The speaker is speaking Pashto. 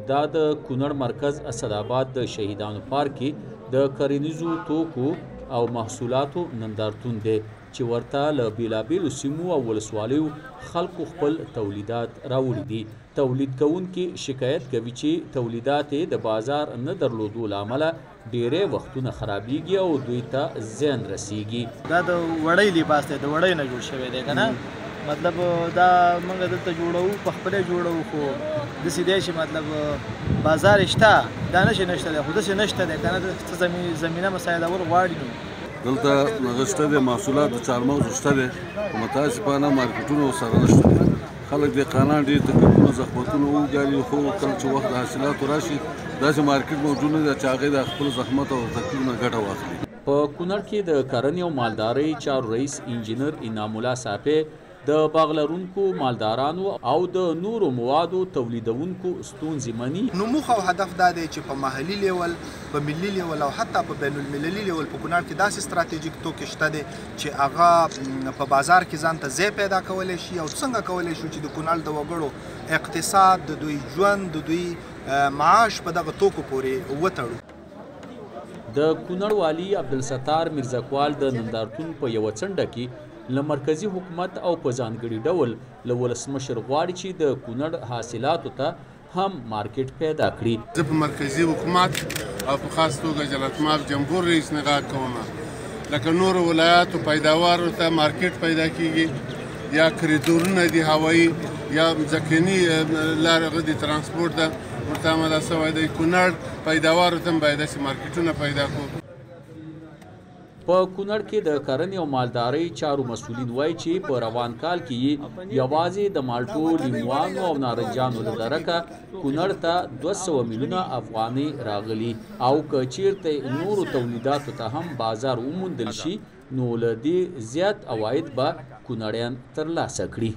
دا د کونړ مرکز اسداباد د شهیدانو پارک کې د کرنیزو توکو او محصولاتو نندارتون دی چې ورته له بیلابیلو سیمو او ولسوالیو خلکو خپل تولیدات راوړي دي. تولید کوونکي شکایت کوي چې تولیدات یې د بازار نه درلودو له امله ډیری وختونه خرابیږي او دوی ته زیان رسیږي. دا د وړۍ لباس دی، د وړۍ نه جوړ شوی دی که نه، مطلب دا موږ دلته جوړوو، په خپله جوړوو، خو داسې دی چې مطلب بازار شته، دا نشي نشته دی، خو داسې نشته دی که نه، څه زمینه مساعدول غواړي. نو دلته هغه شته دی، محصولات د چهارمغزو شته دی، خو متاسفانه مارکیټونه ورسره نشته دي. خلک دهقانان ډېر تکلیفونه زحمتونه وګالي، خو کله چې وخت د حاصلاتو راشي داسې مارکیټ موجود نه دی چې هغې د خپل زحمت او تکلیف نه ګټه واخلي. په کونړ کې د کرنې او مالدارۍ چارو رئیس انجینر انعام الله صافی د باغ لرونکو مالدارانو او د نورو موادو تولیدونکو ستونزې مني. نو موخه او هدف دا دی چې په محلي لیول، په ملي لیول او حتی په بین المللي لیول په کونړ کې داسې ستراتیژیک توکي شته دي چې هغه په بازار کې ځان ته ځای پیدا کولی شي، او څنګه کولی شو چې د کونړ د وګړو اقتصاد، د دوی ژوند، د دوی معاش په دغه توکو پورې وتړو. د کونړ والي عبدالستار میرزکوال د نندارتون په یوه څنډه کې له مرکزي حکومت او په ځانګړي ډول له ولسمشر غواړي چې د کونړ حاصلاتو ته هم مارکیټ پیدا کړي. زه په مرکزي حکومت او په خاص توګه جلالتمآب جمهور رئیس نګاه کوم، لکه نورو ولایاتو پیداوارو ته مارکیټ پیدا کیږي، یا کریدورونه دي هوایي یا ځمکني لارې د ترانسپورټ ده، ورته عمله سوی دی. کونړ پیداوارو ته هم باید داسې مارکیټونه پیدا کړو. په کونړ کې د کرنې او مالدارۍ چارو مسؤلین وایي چې په روان کال کې یوازې د مالټو، لیموانو او نارنجانو له درکه کونړ ته 200 میلیونه افغانۍ راغلي، او که چیرته نورو تولیداتو ته هم بازار وموندل شي نو له دې زیات عواید به کونړیان ترلاسه کړي.